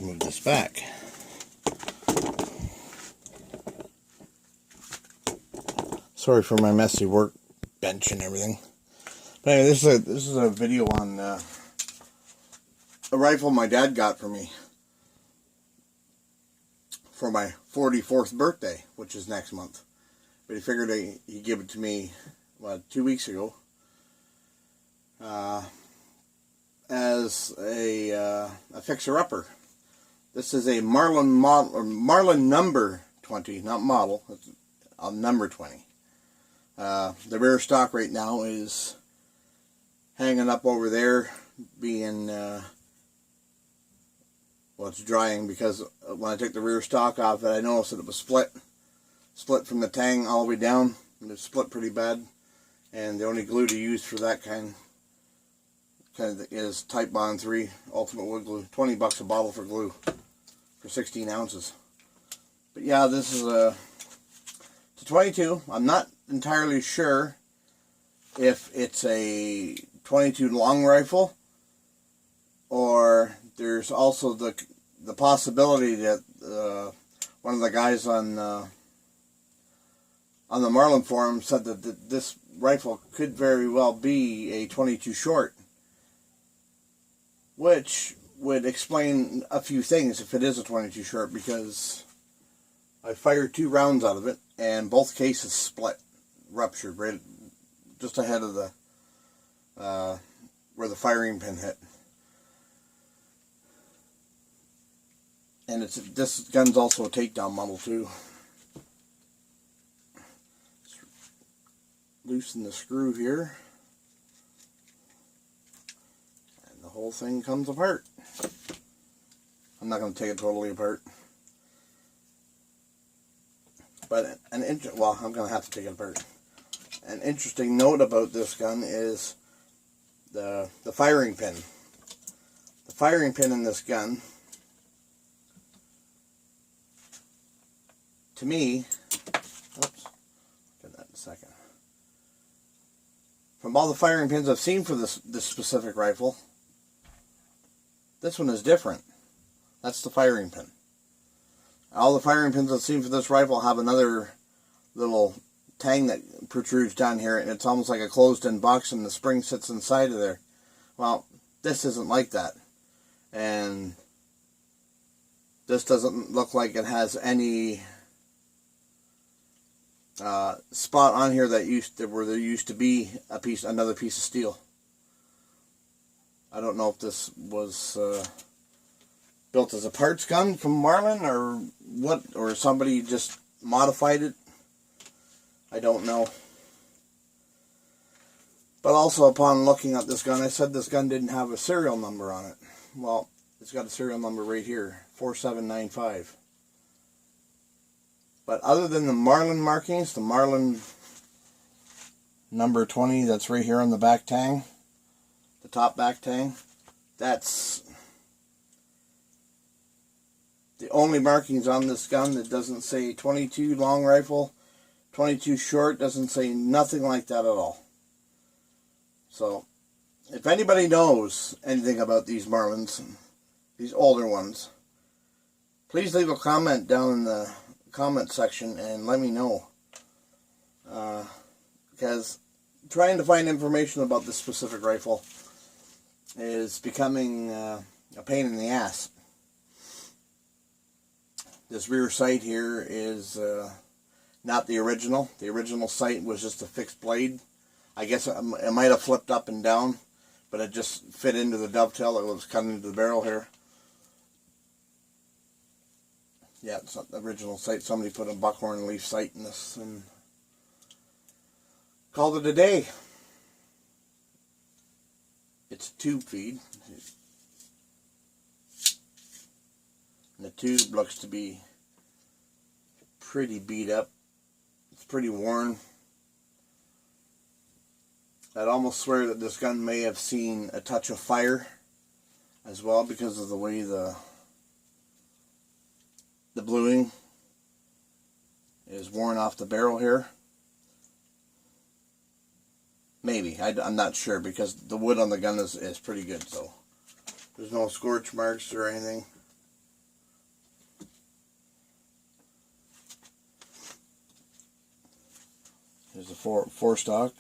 move this back. Sorry for my messy workbench and everything. But anyway, this is a video on a rifle my dad got for me for my 44th birthday, which is next month. But he figured he'd give it to me 2 weeks ago as a fixer-upper. This is a Marlin number 20, not model. It's a number 20. The rear stock right now is hanging up over there, being it's drying, because when I took the rear stock off it, I noticed that it was split from the tang all the way down. And it's split pretty bad, and the only glue to use for that kind is Type Bond 3 Ultimate Wood Glue. $20 a bottle for glue for 16 ounces. But yeah, this is it's a 22. I'm not entirely sure if it's a 22 long rifle, or there's also the possibility that one of the guys on the Marlin forum said that this rifle could very well be a 22 short, which would explain a few things if it is a 22 short, because I fired 2 rounds out of it and both cases split, ruptured right just ahead of the where the firing pin hit. And this gun's also a takedown model too. Loosen the screw here, and the whole thing comes apart. I'm not going to take it totally apart, but I'm going to have to take it apart. An interesting note about this gun is the firing pin. The firing pin in this gun, to me, oops, get that in a second. From all the firing pins I've seen for this specific rifle, this one is different. That's the firing pin. All the firing pins I've seen for this rifle have another little tang that protrudes down here, and it's almost like a closed-in box, and the spring sits inside of there. Well, this isn't like that. And this doesn't look like it has any spot on here where there used to be another piece of steel. I don't know if this was built as a parts gun from Marlin or what, or somebody just modified it. I don't know. But also, upon looking at this gun, I said this gun didn't have a serial number on it. Well, it's got a serial number right here, 4795. But other than the Marlin markings, the Marlin number 20 that's right here on the back tang, the top back tang, that's the only markings on this gun. That doesn't say 22 long rifle, 22 short, doesn't say nothing like that at all. So, if anybody knows anything about these Marlins, these older ones, please leave a comment down in the comment section and let me know, because trying to find information about this specific rifle is becoming a pain in the ass. This rear sight here is not the original. The original sight was just a fixed blade. I guess it might have flipped up and down, but it just fit into the dovetail that was cut into the barrel here. Yeah, it's not the original sight. Somebody put a buckhorn leaf sight in this and called it a day. It's a tube feed. And the tube looks to be pretty beat up. It's pretty worn. I'd almost swear that this gun may have seen a touch of fire as well, because of the way the bluing is worn off the barrel here. Maybe. I'm not sure, because the wood on the gun is pretty good, so there's no scorch marks or anything. There's a four stock.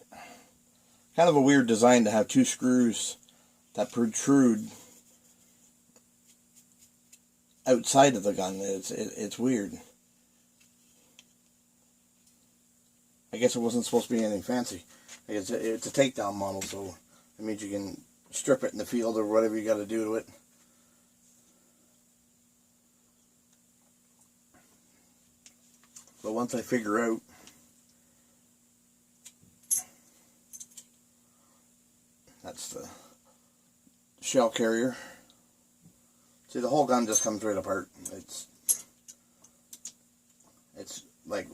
Kind of a weird design to have two screws that protrude outside of the gun. It's weird. I guess it wasn't supposed to be anything fancy. It's a takedown model, so it means you can strip it in the field or whatever you got to do to it. But once I figure out that's the shell carrier. See, the whole gun just comes right apart. It's like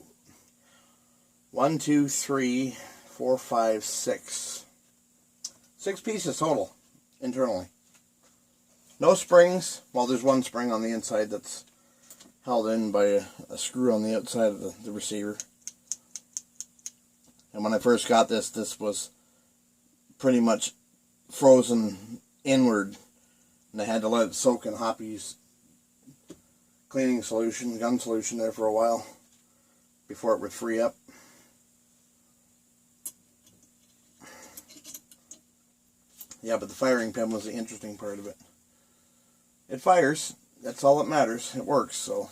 1, 2, 3, 4, 5, 6. 6 pieces total internally. No springs. Well, there's one spring on the inside that's held in by a screw on the outside of the receiver. And when I first got this, this was pretty much frozen inward, and I had to let it soak in Hoppy's cleaning solution, gun solution there for a while before it would free up. Yeah, but the firing pin was the interesting part of it. It fires. That's all that matters. It works, so.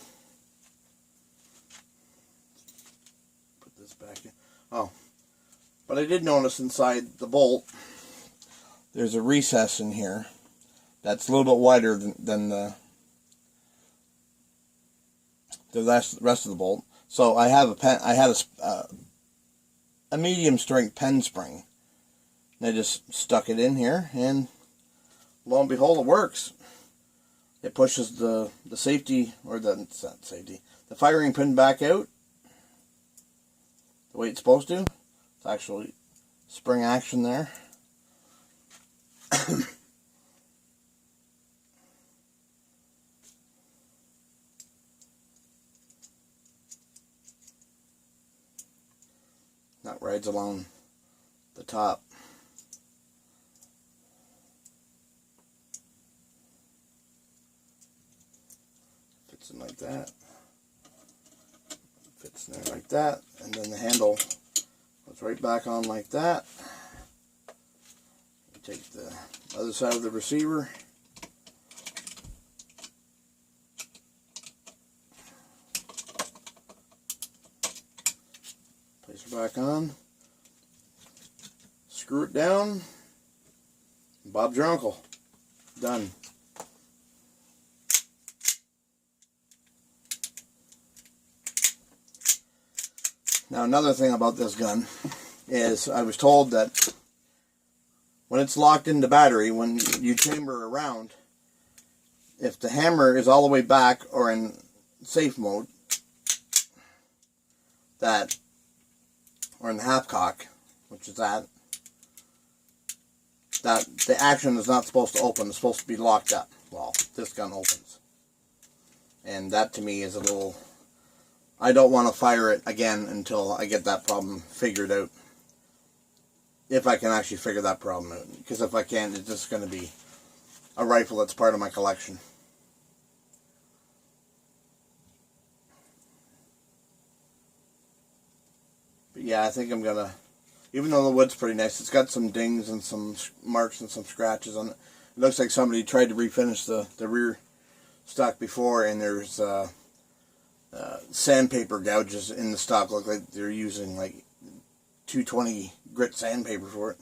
Put this back in. Oh. But I did notice inside the bolt, there's a recess in here that's a little bit wider than the rest of the bolt. So I have a medium strength pen spring. And I just stuck it in here, and lo and behold, it works. It pushes the safety, or it's not safety, the firing pin back out the way it's supposed to. It's actually spring action there. That rides along the top. Fits in like that. Fits in there like that. And then the handle goes right back on like that. You take the other side of the receiver. Place it back on. Screw it down. Bob's your uncle. Done. Now another thing about this gun is I was told that when it's locked into battery, when you chamber around, if the hammer is all the way back or in safe mode, that, or in half cock, which is that the action is not supposed to open, it's supposed to be locked up. Well, this gun opens. And that to me is a little, I don't want to fire it again until I get that problem figured out. If I can actually figure that problem out. Because if I can't, it's just going to be a rifle that's part of my collection. But yeah, I think I'm going to, even though the wood's pretty nice, it's got some dings and some marks and some scratches on it. It looks like somebody tried to refinish the rear stock before, and there's sandpaper gouges in the stock. Look like they're using like 220 grit sandpaper for it.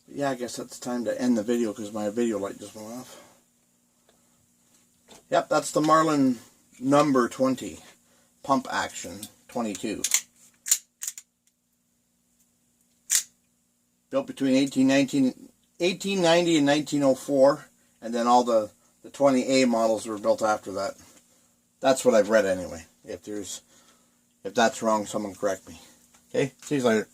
But yeah, I guess that's time to end the video because my video light just went off. Yep, that's the Marlin number 20 pump action 22. Built between 1890 and 1904, and then all the 20A models were built after that. That's what I've read anyway. If that's wrong, someone correct me. Okay, see you later.